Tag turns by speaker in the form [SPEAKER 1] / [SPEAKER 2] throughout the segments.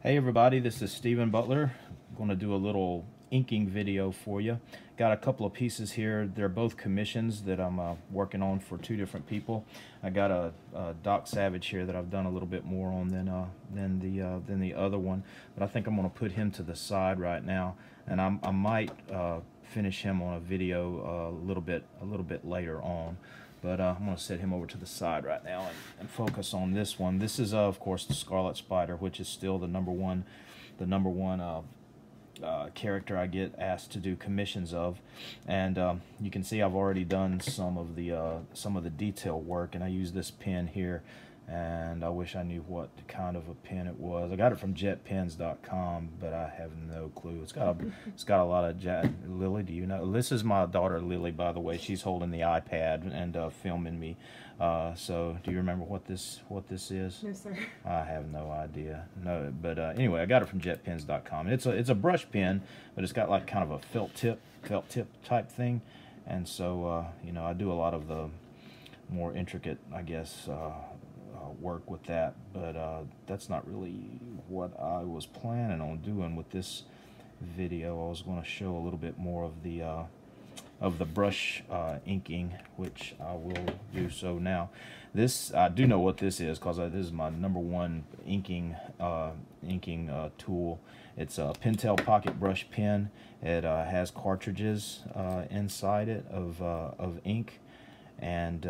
[SPEAKER 1] Hey everybody, this is Steven Butler. I'm going to do a little inking video for you. Got a couple of pieces here. They're both commissions that I'm working on for two different people. I got a Doc Savage here that I've done a little bit more on than the other one, but I think I'm going to put him to the side right now, and I might finish him on a video a little bit later on. But I'm going to set him over to the side right now and focus on this one. This is, of course, the Scarlet Spider, which is still the number one character I get asked to do commissions of. And you can see I've already done some of the detail work, and I use this pen here. And I wish I knew what kind of a pen it was. I got it from jetpens.com, but I have no clue. It's got a lot of Lily, do you know? This is my daughter Lily, by the way. She's holding the iPad and filming me. So do you remember what this is?
[SPEAKER 2] No, sir.
[SPEAKER 1] I have no idea. No, but anyway, I got it from jetpens.com. It's a brush pen, but it's got like kind of a felt tip type thing. And so you know, I do a lot of the more intricate, I guess, work with that, but that's not really what I was planning on doing with this video. I was going to show a little bit more of the brush inking, which I will do so now. This, I do know what this is because this is my number one inking tool. It's a Pentel pocket brush pen. It has cartridges inside it of ink, and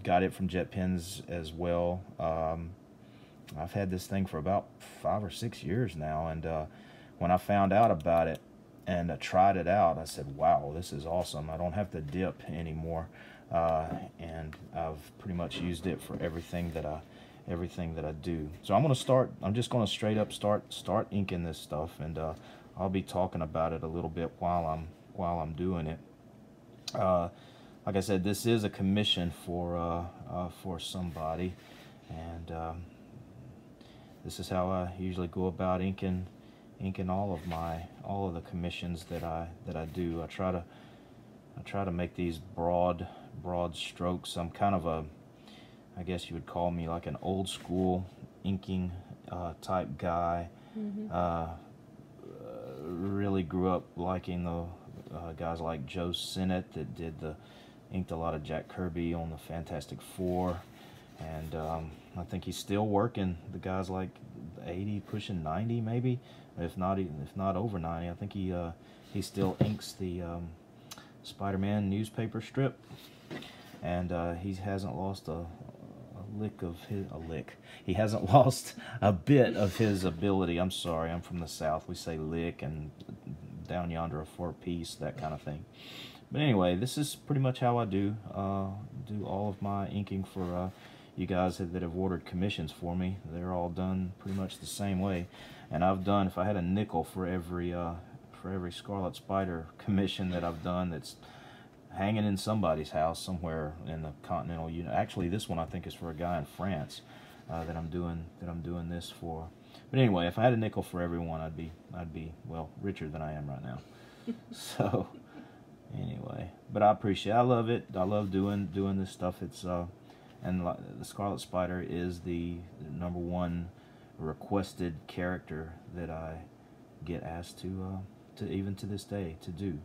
[SPEAKER 1] got it from JetPens as well. I've had this thing for about 5 or 6 years now, and when I found out about it and tried it out, I said, wow, this is awesome. I don't have to dip anymore, and I've pretty much used it for everything that I do. So I'm just going to straight up start inking this stuff, and I'll be talking about it a little bit while I'm doing it. Like I said, this is a commission for somebody, and this is how I usually go about inking all of the commissions that I do. I try to make these broad strokes. I'm kind of I guess you would call me like an old school inking type guy. Mm-hmm. Really grew up liking the guys like Joe Sinnott that inked a lot of Jack Kirby on the Fantastic Four, and I think he's still working. The guy's like 80, pushing 90 maybe, if not over 90. I think he still inks the Spider-Man newspaper strip, and he hasn't lost he hasn't lost a bit of his ability. I'm sorry, I'm from the South. We say lick, and down yonder a 4-piece, that kind of thing. But anyway, this is pretty much how I do all of my inking for you guys that have ordered commissions for me. They're all done pretty much the same way. And I've done, if I had a nickel for every Scarlet Spider commission that I've done that's hanging in somebody's house somewhere in the continental unit. Actually, this one I think is for a guy in France that I'm doing this for. But anyway, if I had a nickel for everyone, I'd be well richer than I am right now. So anyway, but I love it. I love doing this stuff. It's and the Scarlet Spider is the number one requested character that I get asked to even to this day to do.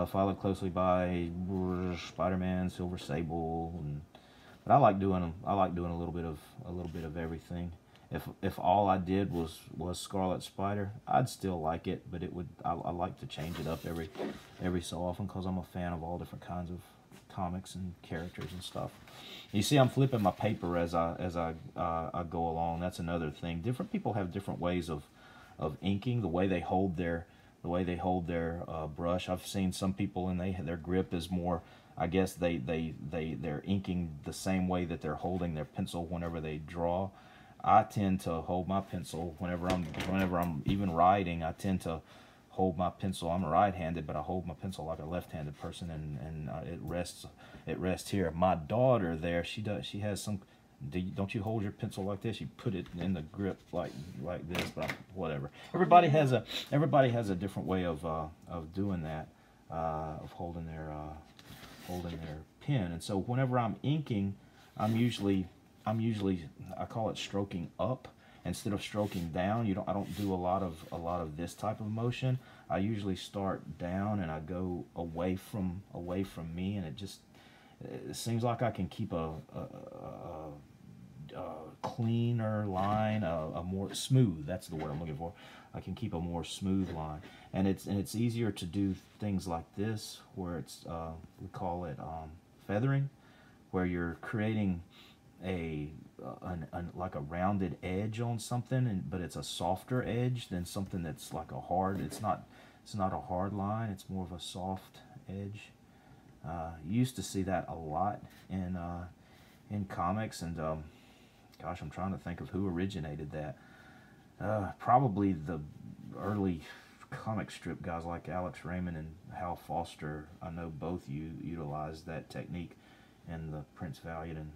[SPEAKER 1] Followed closely by Spider-Man, Silver Sable, but I like doing a little bit of everything. If all I did was Scarlet Spider, I'd still like it, but I like to change it up every so often because I'm a fan of all different kinds of comics and characters and stuff. You see, I'm flipping my paper as I go along. That's another thing. Different people have different ways of inking, the way they hold their brush. I've seen some people and their grip is more, I guess they're inking the same way that they're holding their pencil whenever they draw. I tend to hold my pencil whenever I'm even writing. I tend to hold my pencil. I'm right-handed, but I hold my pencil like a left-handed person, and it rests here. My daughter there, she has some. Don't you hold your pencil like this? You put it in the grip like this, but whatever. Everybody has a different way of doing that, of holding their pen. And so whenever I'm inking, I'm usually I call it stroking up, instead of stroking down, I don't do a lot of this type of motion. I usually start down and I go away from me, and it seems like I can keep a cleaner line, a more smooth. That's the word I'm looking for. I can keep a more smooth line, and it's easier to do things like this, where it's we call it feathering, where you're creating like a rounded edge on something, but it's a softer edge than something that's like a hard. It's not a hard line. It's more of a soft edge. You used to see that a lot in comics, and gosh, I'm trying to think of who originated that. Probably the early comic strip guys like Alex Raymond and Hal Foster. I know both utilized that technique in the Prince Valiant and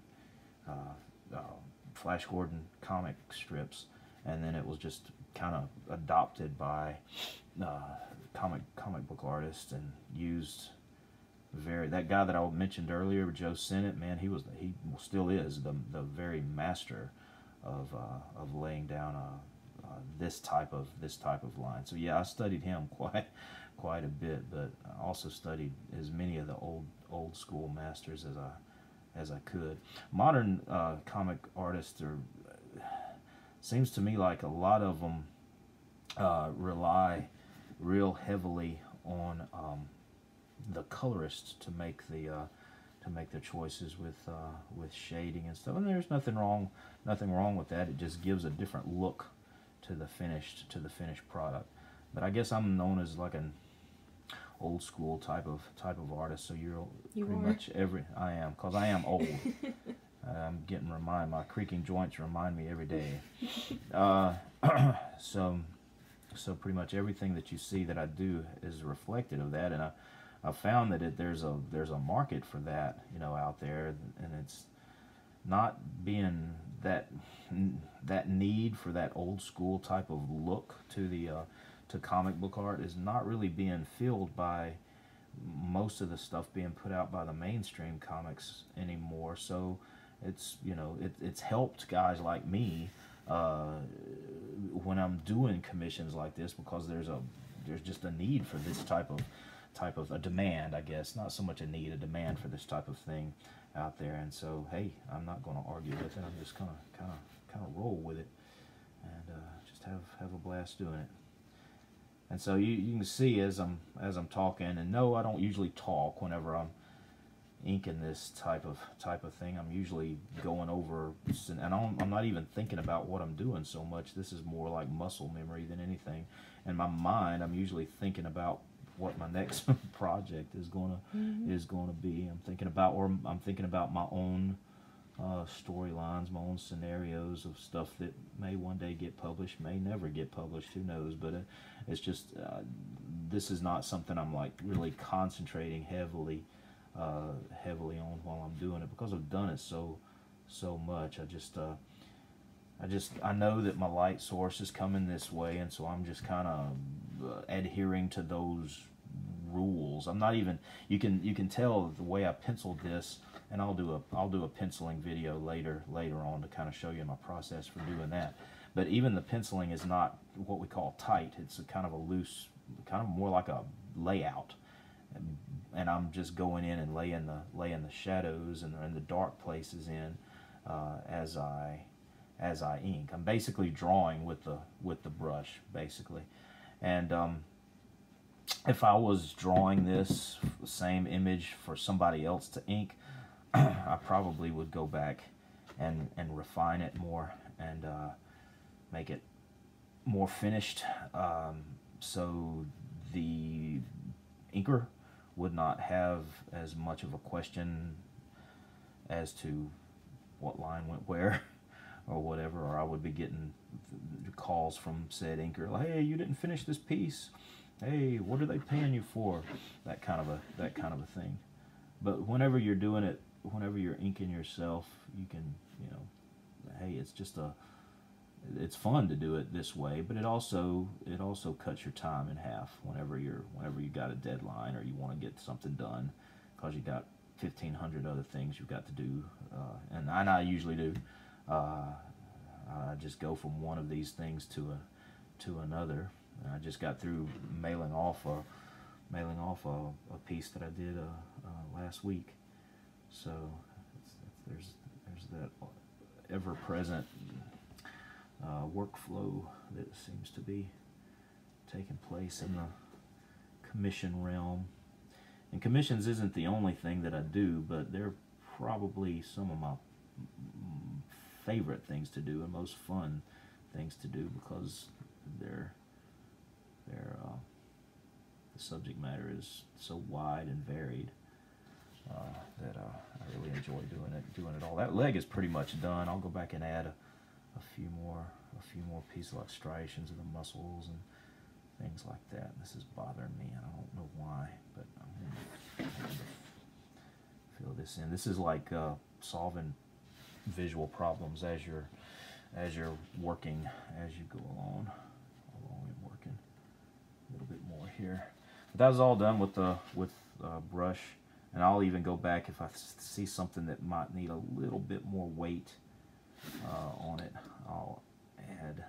[SPEAKER 1] Flash Gordon comic strips, and then it was just kind of adopted by comic book artists and used. That guy that I mentioned earlier, Joe Sennett, man, he still is the very master of laying down this type of line. So yeah, I studied him quite a bit, but I also studied as many of the old school masters as I could. Modern comic artists seems to me like a lot of them rely real heavily on the colorists to make the choices with shading and stuff. And there's nothing wrong with that. It just gives a different look to the finished product. But I guess I'm known as like an old school type of artist. So pretty much I am, because I am old. I'm getting my creaking joints remind me every day. So pretty much everything that you see that I do is reflected of that, and I found that there's a market for that, out there, and it's not being that need for that old school type of look to comic book art is not really being filled by most of the stuff being put out by the mainstream comics anymore. So it's helped guys like me when I'm doing commissions like this, because there's just a need for this type of a demand, I guess, not so much a need, a demand for this type of thing out there. And so, hey, I'm not going to argue with it. I'm just gonna kind of roll with it, and just have a blast doing it. And so you can see as I'm talking, and no, I don't usually talk whenever I'm inking this type of thing. I'm usually going over, and I'm not even thinking about what I'm doing so much. This is more like muscle memory than anything. In my mind, I'm usually thinking about what my next project is gonna be. I'm thinking about my own storylines, my own scenarios of stuff that may one day get published, may never get published, who knows. But it's just this is not something I'm like really concentrating heavily on while I'm doing it, because I've done it so much. I know that my light source is coming this way, and so I'm just kind of adhering to those rules. I'm not even, you can tell the way I penciled this, and I'll do a penciling video later on to kind of show you my process for doing that. But even the penciling is not what we call tight. It's a kind of a loose, kind of more like a layout. And I'm just going in and laying the shadows and the dark places in as I ink. I'm basically drawing with the brush, basically. And if I was drawing this same image for somebody else to ink, I probably would go back and refine it more and make it more finished, so the inker would not have as much of a question as to what line went where or whatever, or I would be getting calls from said inker like, hey, you didn't finish this piece, hey, what are they paying you for, that kind of a thing. But whenever you're doing it, whenever you're inking yourself, you can, hey, it's fun to do it this way, but it also cuts your time in half whenever you got a deadline or you want to get something done, because you got 1,500 other things you've got to do, and I usually do. I I just go from one of these things to another. And I just got through mailing off a piece that I did last week. So there's that ever-present workflow that seems to be taking place in the commission realm. And commissions isn't the only thing that I do, but they're probably some of my favorite things to do and most fun things to do, because the subject matter is so wide and varied that I really enjoy doing it all. That leg is pretty much done. I'll go back and add a few more pieces like striations of the muscles and things like that. This is bothering me, and I don't know why, but I'm gonna fill this in. This is like solving visual problems as you're working, as you go along. I'm working a little bit more here. But that was all done with brush, and I'll even go back if I see something that might need a little bit more weight on it. I'll add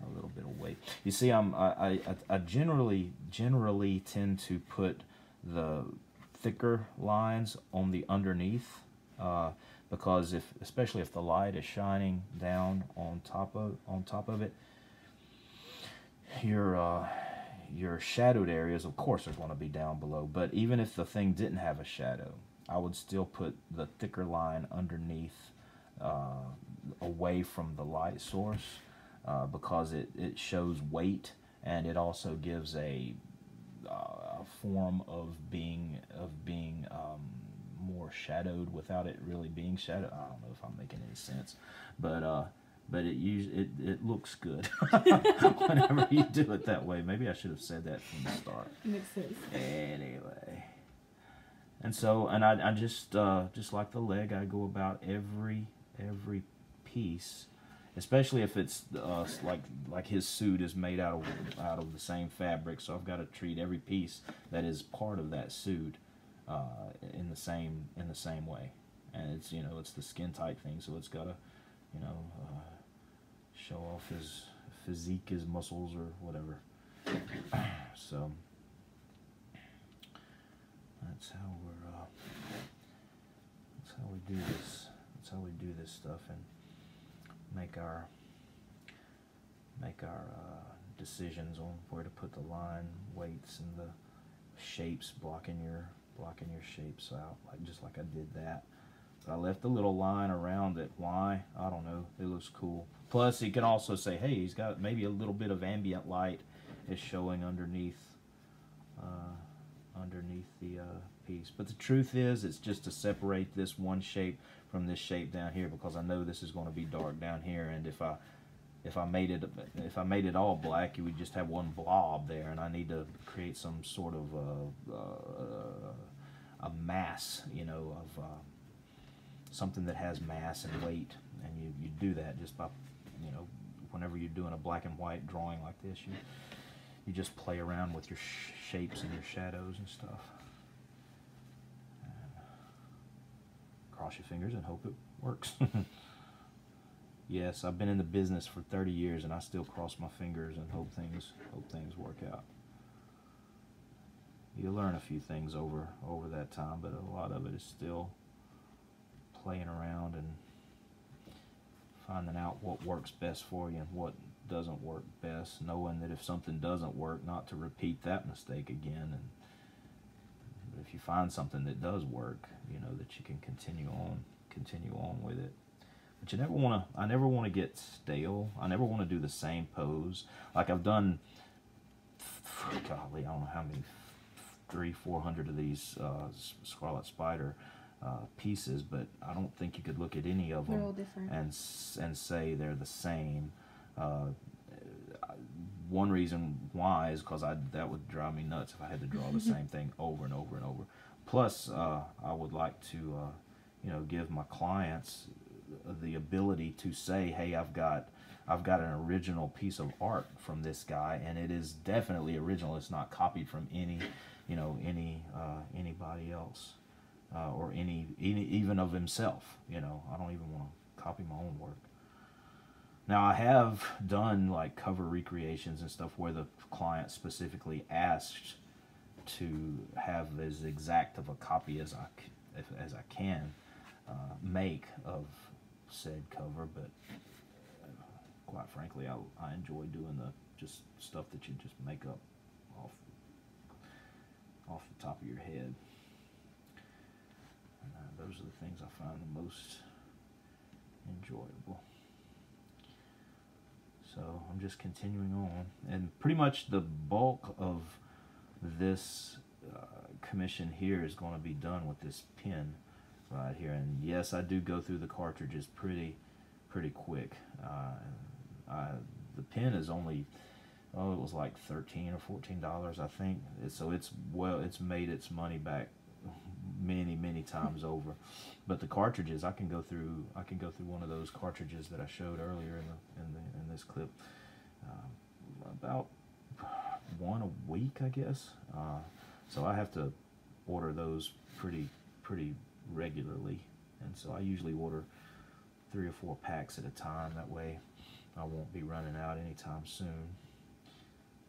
[SPEAKER 1] a little bit of weight. You see, I generally tend to put the thicker lines on the underneath, because especially if the light is shining down on top of it, your shadowed areas, of course, are going to be down below. But even if the thing didn't have a shadow, I would still put the thicker line underneath, away from the light source, because it shows weight, and it also gives a form of being more shadowed without it really being shadowed. I don't know if I'm making any sense, but it looks good whenever you do it that way. Maybe I should have said that from the start.
[SPEAKER 2] Makes sense.
[SPEAKER 1] Anyway, and so I just like the leg, I go about every piece, especially if it's like his suit is made out of the same fabric, so I've got to treat every piece that is part of that suit in the same way. And it's it's the skin tight thing, so it's got to show off his physique, his muscles, or whatever. So that's how we do this. That's how we do this stuff and make our decisions on where to put the line weights and the shapes, blocking your shapes out, just like I did that. But I left a little line around it. Why? I don't know. It looks cool. Plus, you can also say, hey, he's got maybe a little bit of ambient light is showing underneath the piece. But the truth is, it's just to separate this one shape from this shape down here, because I know this is going to be dark down here, and if I made it all black, you would just have one blob there, and I need to create some sort of a mass, of something that has mass and weight, and you do that just by, whenever you're doing a black and white drawing like this, you just play around with your shapes and your shadows and stuff. And cross your fingers and hope it works. Yes, I've been in the business for 30 years, and I still cross my fingers and hope things work out. You learn a few things over that time, but a lot of it is still playing around and finding out what works best for you and what doesn't work best, knowing that if something doesn't work, not to repeat that mistake again. And if you find something that does work, that you can continue on with it. But I never want to get stale. I never want to do the same pose. Like I've done, golly, I don't know how many, 300-400 of these Scarlet Spider pieces, but I don't think you could look at any of them and say they're the same. One reason why is because that would drive me nuts if I had to draw the same thing over and over and over. Plus, I would like to, give my clients the ability to say, hey, I've got an original piece of art from this guy, and it is definitely original. It's not copied from anybody else, or even of himself. I don't even want to copy my own work. Now I have done like cover recreations and stuff where the client specifically asked to have as exact of a copy as I can make of said cover, but quite frankly, I enjoy doing the just stuff that you just make up off the top of your head. And those are the things I find the most enjoyable. So I'm just continuing on, and pretty much the bulk of this commission here is going to be done with this pen right here. And yes, I do go through the cartridges pretty quick. The pen is only, oh, it was like $13 or $14, I think. So it's made its money back many times over. But the cartridges, I can go through one of those cartridges that I showed earlier in this clip, about one a week, I guess. So I have to order those pretty regularly, and so I usually order 3 or 4 packs at a time. That way I won't be running out anytime soon,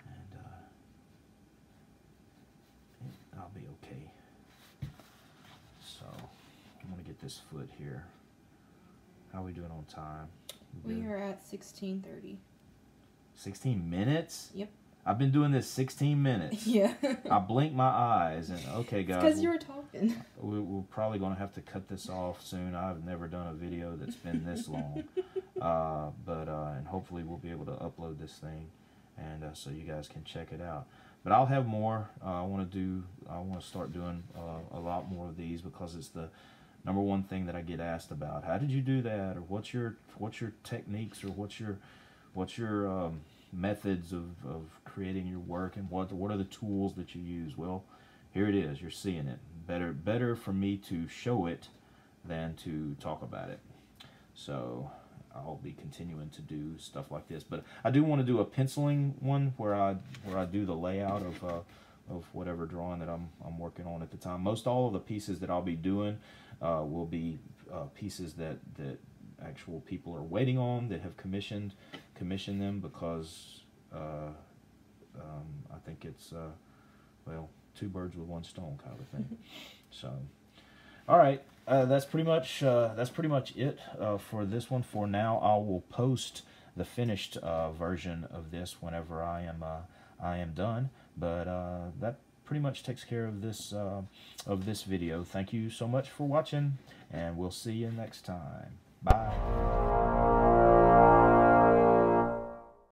[SPEAKER 1] and I'll be okay. So I'm gonna get this foot here. How are we doing on time?
[SPEAKER 2] We are at 16:30.
[SPEAKER 1] 16 minutes?
[SPEAKER 2] Yep.
[SPEAKER 1] I've been doing this 16 minutes.
[SPEAKER 2] Yeah.
[SPEAKER 1] I blinked my eyes, and okay, guys.
[SPEAKER 2] Because you were talking.
[SPEAKER 1] We're probably going to have to cut this off soon. I've never done a video that's been this long. And hopefully we'll be able to upload this thing, and so you guys can check it out. But I'll have more. I want to start doing a lot more of these, because it's the number one thing that I get asked about. How did you do that? Or what's your techniques, or what's your methods of creating your work, and what are the tools that you use? Well, here it is. You're seeing it. Better for me to show it than to talk about it. So I'll be continuing to do stuff like this, but I do want to do a penciling one where I do the layout of whatever drawing that I'm working on at the time. Most all of the pieces that I'll be doing will be pieces that actual people are waiting on, that have commissioned them, because I think it's well, 2 birds with 1 stone kind of a thing. So, all right, that's pretty much it for this one. For now, I will post the finished version of this whenever I am done. But that pretty much takes care of this video. Thank you so much for watching, and we'll see you next time. Bye.